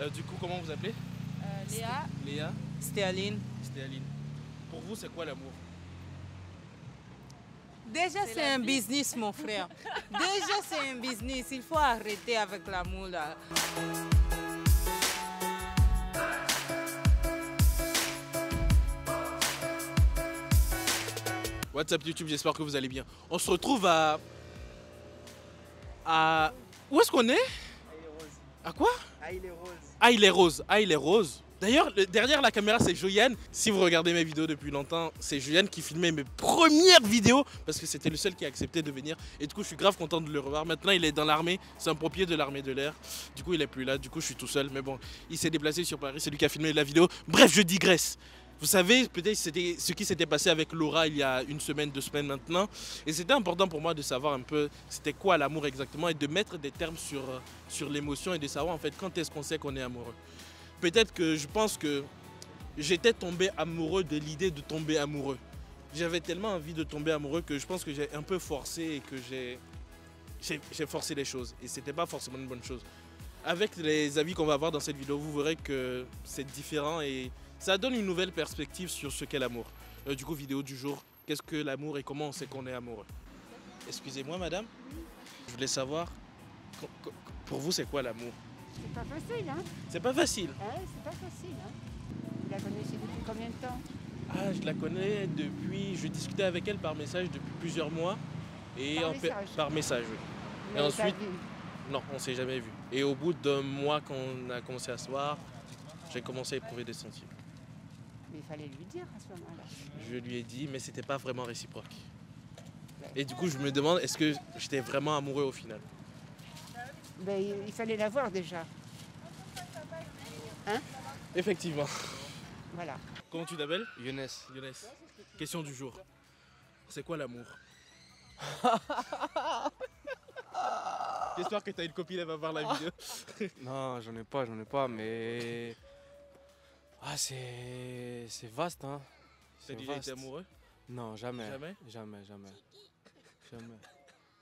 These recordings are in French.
Du coup, comment vous appelez? Léa. Léa. Stéaline. Stéaline. Pour vous, c'est quoi l'amour? Déjà, c'est un business, mon frère. Déjà, c'est un business. Il faut arrêter avec l'amour, là. What's up YouTube, j'espère que vous allez bien. On se retrouve à... Où est-ce qu'on est? À quoi? Aïe-les-Roses. D'ailleurs, derrière la caméra, c'est Joyanne. Si vous regardez mes vidéos depuis longtemps, c'est Joyanne qui filmait mes premières vidéos parce que c'était le seul qui a accepté de venir. Et du coup, je suis grave content de le revoir. Maintenant, il est dans l'armée. C'est un pompier de l'armée de l'air. Du coup, il est plus là. Du coup, je suis tout seul. Mais bon, il s'est déplacé sur Paris. C'est lui qui a filmé la vidéo. Bref, je digresse. Vous savez, peut-être c'était ce qui s'était passé avec Laura il y a une semaine, 2 semaines maintenant. Et c'était important pour moi de savoir un peu c'était quoi l'amour exactement et de mettre des termes sur l'émotion et de savoir en fait quand est-ce qu'on sait qu'on est amoureux. Peut-être que je pense que j'étais tombé amoureux de l'idée de tomber amoureux. J'avais tellement envie de tomber amoureux que je pense que j'ai un peu forcé et que j'ai forcé les choses. Et c'était pas forcément une bonne chose. Avec les avis qu'on va avoir dans cette vidéo, vous verrez que c'est différent et ça donne une nouvelle perspective sur ce qu'est l'amour. Du coup, vidéo du jour, qu'est-ce que l'amour et comment on sait qu'on est amoureux? Excusez-moi madame, je voulais savoir, pour vous c'est quoi l'amour? C'est pas facile, hein? C'est pas facile. C'est pas facile, hein? Vous la connaissez depuis combien de temps? Ah, je la connais depuis, je discutais avec elle par message depuis plusieurs mois. Et par message, oui. Mais Et ensuite, pas vu. non, on s'est jamais vu. Et au bout d'un mois qu'on a commencé à se voir, j'ai commencé à éprouver des sentiments. Mais il fallait lui dire à ce moment-là. Je lui ai dit, mais c'était pas vraiment réciproque. Et du coup, je me demande, est-ce que j'étais vraiment amoureux au final? Ben, il fallait la voir déjà. Hein? Effectivement. Voilà. Comment tu t'appelles? Younes. Younes. Question du jour. C'est quoi l'amour? J'espère que tu as une copine, elle va voir la vidéo. Non, j'en ai pas, mais. Ah, c'est vaste, hein. T'as déjà été amoureux? Non, jamais. Jamais? Jamais.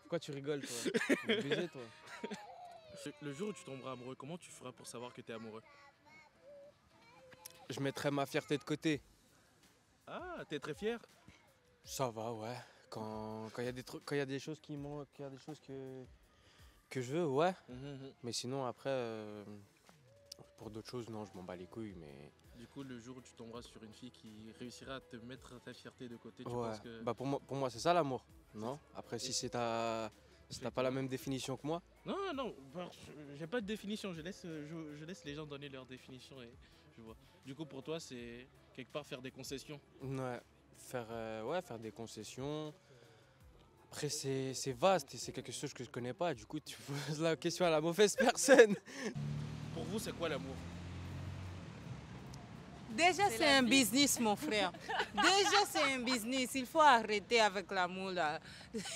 Pourquoi tu rigoles, toi? Tu es obligé, toi? Le jour où tu tomberas amoureux, comment tu feras pour savoir que tu es amoureux? Je mettrai ma fierté de côté. Ah, t'es très fier? Ça va, ouais. Quand il y a des trucs, quand il y a des choses qui manquent, qu'il y a des choses que je veux, ouais. Mais sinon, après, pour d'autres choses, non, je m'en bats les couilles, mais... Du coup, le jour où tu tomberas sur une fille qui réussira à te mettre ta fierté de côté, tu ouais. penses que... Bah pour moi c'est ça l'amour, non? Après, si t'as pas la même définition que moi. Non, j'ai pas de définition, je laisse les gens donner leur définition et je vois. Du coup, pour toi, c'est quelque part faire des concessions. Ouais, faire des concessions. Après, c'est vaste et c'est quelque chose que je connais pas. Du coup, tu poses la question à la mauvaise personne. Pour vous, c'est quoi l'amour? Déjà, c'est un business, mon frère. Déjà, c'est un business. Il faut arrêter avec l'amour, là.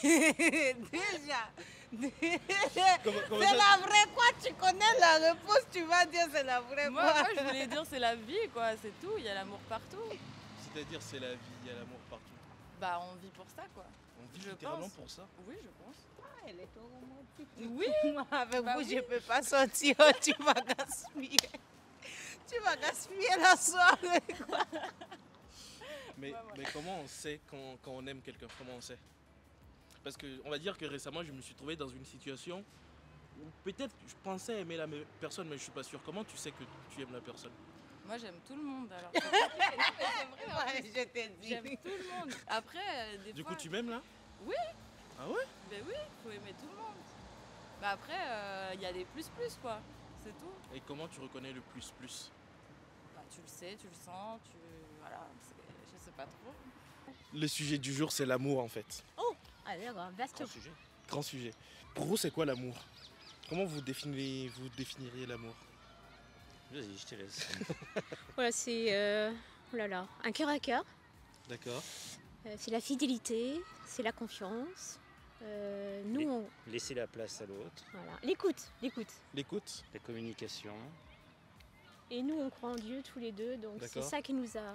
Déjà. C'est la vraie quoi? Tu connais la réponse, tu vas dire c'est la vraie Moi, quoi. je voulais dire c'est la vie, quoi, c'est tout, il y a l'amour partout. C'est-à-dire, c'est la vie, il y a l'amour partout. Bah, on vit pour ça, quoi. On vit Je littéralement pense. pour ça. Oui, je pense. Ah, elle est trop romantique. Oui. Moi, avec Bah vous, oui. je ne peux pas sortir. Tu vas gaspiller. Tu vas gaspiller la soirée. Mais comment on sait quand on aime quelqu'un? Comment on sait? Parce que on va dire que récemment, je me suis trouvé dans une situation où peut-être je pensais aimer la personne, mais je suis pas sûr. Comment tu sais que tu aimes la personne? Moi, j'aime tout le monde, alors. C'est vrai, en Ouais, plus. je t'ai dit. J'aime tout le monde. Après, des Du fois... coup, tu m'aimes là? Oui. Ah ouais? Ben oui, faut aimer tout le monde. Bah après, il y a des plus, quoi. C'est tout. Et comment tu reconnais le plus? Bah, tu le sais, tu le sens, voilà, je sais pas trop. Le sujet du jour, c'est l'amour en fait. Alors, vaste. Grand sujet. Pour vous, c'est quoi l'amour? Comment vous définiriez l'amour? Vas-y, je te laisse. Voilà, c'est oh là là, un cœur à cœur. D'accord. C'est la fidélité, c'est la confiance. Nous, Laisser la place à l'autre, voilà, l'écoute. L'écoute? la communication. Et nous, on croit en Dieu tous les deux, donc c'est D'accord. ça qui nous a.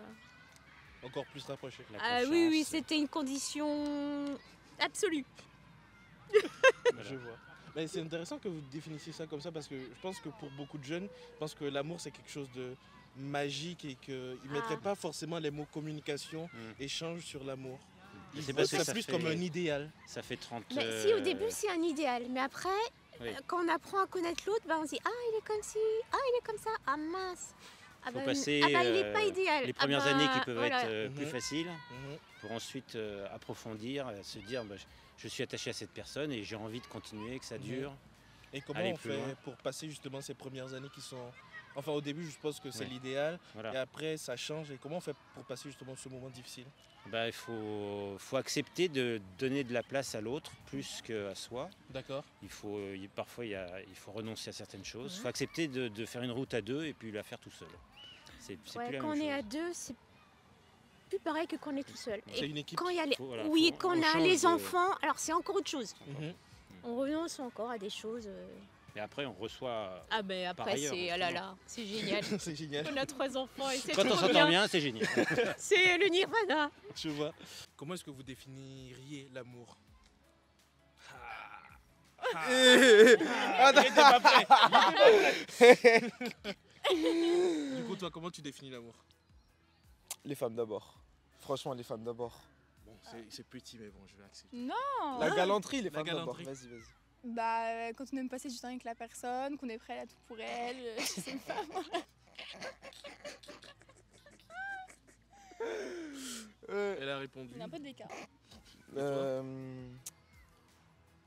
Encore plus rapproché. La Ah confiance. oui, c'était une condition absolue. Je vois. Mais c'est intéressant que vous définissiez ça comme ça parce que je pense que pour beaucoup de jeunes, je pense que l'amour c'est quelque chose de magique et qu'ils ne mettraient pas forcément les mots communication, échange sur l'amour. Ils C'est voient parce que ça ça plus fait- comme un idéal. Ça fait 30... Mais si au début c'est un idéal, mais après, Oui. quand on apprend à connaître l'autre, on se dit ah il est comme ci, ah il est comme ça, ah mince. Ah Faut bah, passer il n'est pas idéal. les Ah premières bah, années qui peuvent voilà. être plus faciles Mhm. pour ensuite approfondir, se dire bah, je suis attaché à cette personne et j'ai envie de continuer, que ça dure. Et comment Aller on plus fait loin. pour passer justement ces premières années qui sont... Enfin au début je suppose que c'est Ouais. l'idéal Voilà. et après ça change. Et comment on fait pour passer justement ce moment difficile? Bah, il faut accepter de donner de la place à l'autre plus qu'à soi. D'accord. Parfois il faut renoncer à certaines choses. Il faut accepter de faire une route à deux et puis la faire tout seul. C'est Ouais, plus la quand même on est à chose. deux, c'est plus pareil que quand on est tout seul. C'est Et une équipe. quand il y a les... Voilà, oui, on quand on a change les de- enfants, alors c'est encore autre chose. Mhm. On renonce encore à des choses. Et après on reçoit... Ah ben Par après ailleurs, c'est ah là là, c'est génial. C'est génial. On a 3 enfants et c'est Quand on trop s'entend bien. bien, c'est génial. C'est le nirvana. Je vois. Comment est-ce que vous définiriez l'amour? Du coup, toi, comment tu définis l'amour? Les femmes d'abord. Franchement, les femmes d'abord. Bon, c'est petit, mais bon, je vais accepter. Non. La galanterie, les La femmes d'abord. galanterie. Vas-y, vas-y. Bah, quand on aime passer du temps avec la personne, qu'on est prêt à tout pour elle, je sais pas moi. Elle a répondu. Il y a un peu d'écart.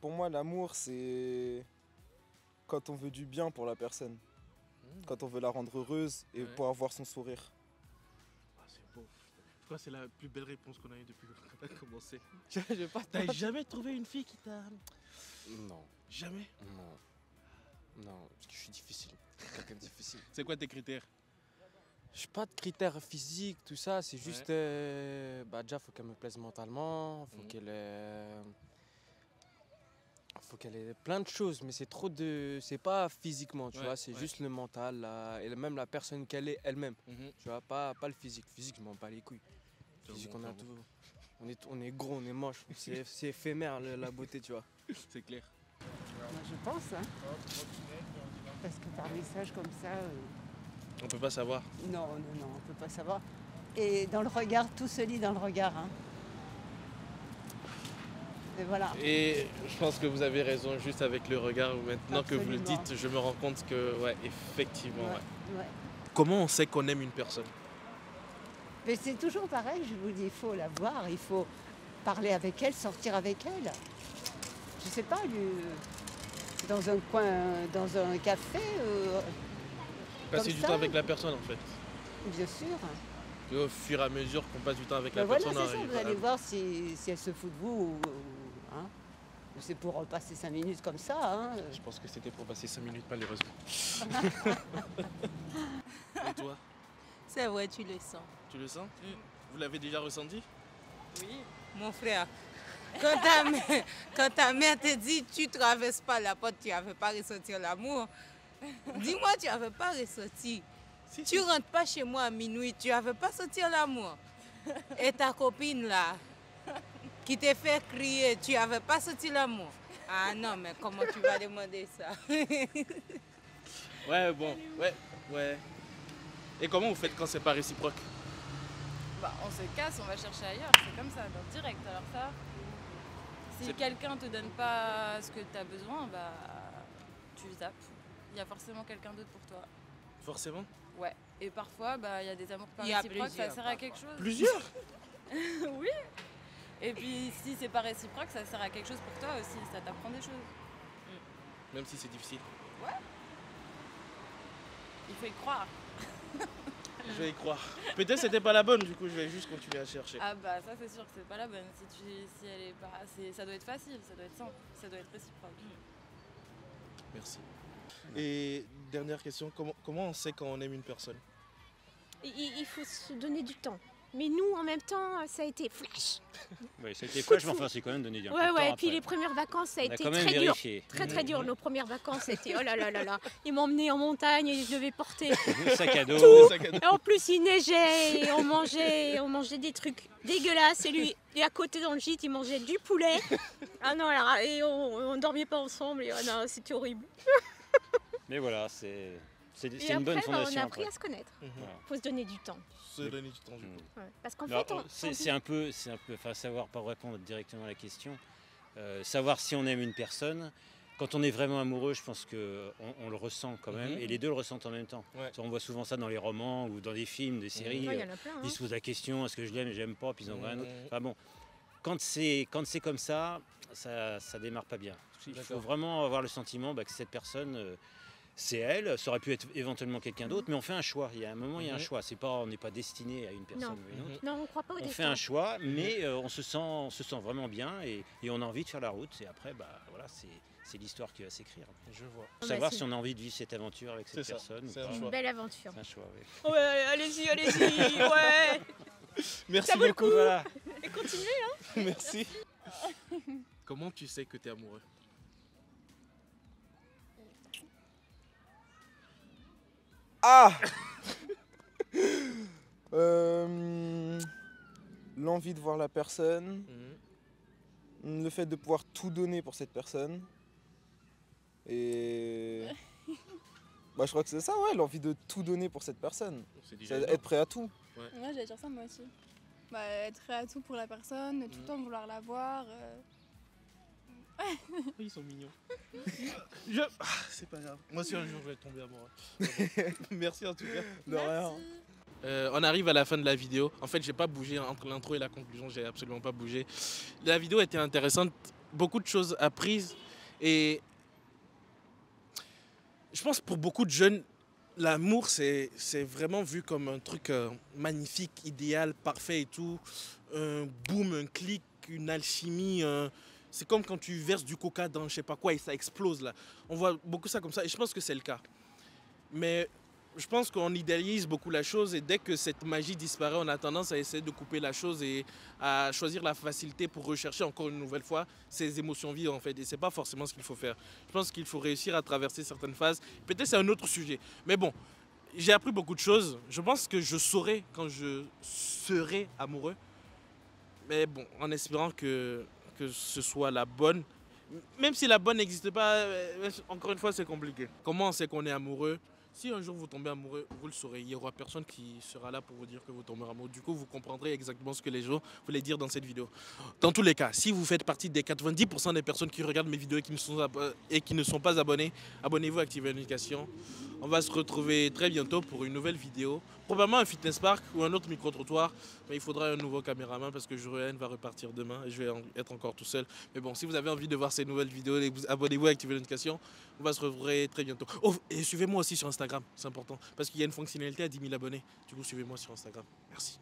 Pour moi, l'amour, c'est quand on veut du bien pour la personne. Quand on veut la rendre heureuse et Ouais. pouvoir voir son sourire. Ah, c'est beau. Je crois que c'est la plus belle réponse qu'on a eue depuis qu'on a commencé. Je vais pas T'as jamais trouvé une fille qui t'a... Non, Jamais? non. Non, parce que je suis difficile. Quelqu'un de difficile. C'est quoi tes critères? Je n'ai pas de critères physiques, tout ça. C'est juste. Déjà, faut qu'elle me plaise mentalement. Faut qu'elle ait plein de choses, mais c'est trop de. C'est pas physiquement, tu Ouais, vois. C'est ouais. juste le mental, et même la personne qu'elle est elle-même. Mhm. Tu vois, pas le physique. Physique, je m'en bats les couilles. Physique, on a tout. On est gros, on est moche. C'est éphémère la beauté, tu vois. C'est clair. Moi, je pense, hein. Parce que par message comme ça, On peut pas savoir. non, on peut pas savoir. Et dans le regard, tout se lit dans le regard, hein. Et voilà. Et je pense que vous avez raison, juste avec le regard, maintenant que vous le Absolument. dites, je me rends compte que, ouais, effectivement. Ouais, Ouais. ouais. Comment on sait qu'on aime une personne? Mais c'est toujours pareil, je vous dis, il faut la voir, il faut parler avec elle, sortir avec elle. Je sais pas, dans un coin, dans un café, Passer Comme du ça. temps avec la personne, en fait. bien sûr. Et au fur et à mesure qu'on passe du temps avec Ben la voilà, personne, c'est ça, on vous arrive allez voir si elle se fout de vous. Hein. C'est pour passer 5 minutes comme ça. Hein. Je pense que c'était pour passer 5 minutes, malheureusement. Et toi, C'est vrai, tu le sens. tu le sens? Vous l'avez déjà ressenti? Oui, mon frère. Quand ta mère te dit tu traverses pas la porte, tu n'avais pas ressenti l'amour. Dis-moi, tu n'avais pas ressenti. Si, Tu rentres pas chez moi à minuit, tu n'avais pas senti l'amour. Et ta copine là, qui te fait crier, tu n'avais pas senti l'amour. Ah non, mais comment tu vas demander ça? Ouais, bon, ouais. Et comment vous faites quand c'est pas réciproque? Bah, on se casse, on va chercher ailleurs, c'est comme ça, dans le direct. Alors ça, si C'est- quelqu'un te donne pas ce que tu as besoin, bah tu zappes. Il y a forcément quelqu'un d'autre pour toi. Forcément. Ouais. Et parfois, bah il y a des amours pas Il y a réciproques, ça plusieurs, sert à quelque chose. Plusieurs? Oui. Et puis si c'est pas réciproque, ça sert à quelque chose pour toi aussi, ça t'apprend des choses. Même si c'est difficile. Il faut y croire. Je vais y croire. Peut-être c'était pas la bonne, du coup je vais juste continuer à chercher. Ah bah ça c'est sûr que c'est pas la bonne. Si elle est pas, ça doit être facile, ça doit être simple, ça doit être réciproque. Merci. Et dernière question, comment on sait quand on aime une personne? Il faut se donner du temps. Mais nous, en même temps, ça a été flash. Ouais, ça a été flash, mais enfin, c'est quand même donné du un peu de Ouais, temps ouais, et après. puis les premières vacances, ça a On a été quand même très dur. vérifié. Très dur. Nos premières vacances, c'était oh là là là là. Ils m'ont emmené en montagne et je devais porter Le sac à dos. Et en plus, il neigeait et on mangeait des trucs dégueulasses. Et lui, et à côté dans le gîte, il mangeait du poulet. Ah non, alors, et on dormait pas ensemble. Et, oh non, c'était horrible. Mais voilà, c'est Et une bonne après, fondation. on a appris après. à se connaître. Voilà. Faut se donner du temps. Se donner du temps. Ouais. Parce qu'en Alors, fait, c'est un peu, enfin, savoir, pas répondre directement à la question, savoir si on aime une personne. Quand on est vraiment amoureux, je pense qu'on le ressent quand même, et les deux le ressentent en même temps. Ouais. On voit souvent ça dans les romans ou dans des films, des séries. il y en a plein. Ils se posent la question, est-ce que je l'aime, j'aime pas, puis ils en voient un autre. Enfin bon, quand c'est comme ça démarre pas bien. Il faut vraiment avoir le sentiment que cette personne, c'est elle, ça aurait pu être éventuellement quelqu'un d'autre, mais on fait un choix. Il y a un moment, il y a un choix. On n'est pas destiné à une personne ou une autre. Non, on ne croit pas au On destin. fait un choix, mais on se sent vraiment bien et on a envie de faire la route. Et après, voilà, c'est l'histoire qui va s'écrire. Je vois. Faut savoir si on a envie de vivre cette aventure avec cette personne. C'est un ou pas. choix. Une belle aventure. C'est un choix, oui. Ouais, allez-y, ouais. Merci Ça vaut le beaucoup. coup. Voilà. Et continuez, hein. Merci. Comment tu sais que tu es amoureux? Ah L'envie de voir la personne, le fait de pouvoir tout donner pour cette personne. Et je crois que c'est ça, ouais, l'envie de tout donner pour cette personne. C'est être prêt à tout. Ouais, j'allais dire ça moi aussi. Être prêt à tout pour la personne, tout le temps vouloir la voir. Ils sont mignons. C'est pas grave. Moi aussi un jour je vais tomber amoureux. Merci en tout cas. De rien. On arrive à la fin de la vidéo. En fait, j'ai pas bougé entre l'intro et la conclusion. J'ai absolument pas bougé. La vidéo était intéressante. Beaucoup de choses apprises. Et je pense pour beaucoup de jeunes, l'amour, c'est vraiment vu comme un truc magnifique, idéal, parfait et tout. Un boom, un clic, une alchimie. C'est comme quand tu verses du coca dans je sais pas quoi et ça explose là. On voit beaucoup ça comme ça et je pense que c'est le cas. Mais je pense qu'on idéalise beaucoup la chose et dès que cette magie disparaît, on a tendance à essayer de couper la chose et à choisir la facilité pour rechercher encore une nouvelle fois ses émotions vives en fait. Et c'est pas forcément ce qu'il faut faire. Je pense qu'il faut réussir à traverser certaines phases. Peut-être c'est un autre sujet. Mais bon, j'ai appris beaucoup de choses. Je pense que je saurai quand je serai amoureux. Mais bon, en espérant que ce soit la bonne. Même si la bonne n'existe pas, encore une fois, c'est compliqué. Comment on sait qu'on est amoureux? Si un jour vous tombez amoureux, vous le saurez. Il n'y aura personne qui sera là pour vous dire que vous tombez amoureux. Du coup, vous comprendrez exactement ce que les gens voulaient dire dans cette vidéo. Dans tous les cas, si vous faites partie des 90% des personnes qui regardent mes vidéos et qui ne sont pas abonnés, abonnez-vous, activez la notification. On va se retrouver très bientôt pour une nouvelle vidéo. Probablement un fitness park ou un autre micro-trottoir. Mais il faudra un nouveau caméraman parce que Jurian va repartir demain et je vais être encore tout seul. Mais bon, si vous avez envie de voir ces nouvelles vidéos, abonnez-vous, activez la notification. On va se retrouver très bientôt. Oh, et suivez-moi aussi sur Instagram, c'est important. Parce qu'il y a une fonctionnalité à 10 000 abonnés. Du coup, suivez-moi sur Instagram. Merci.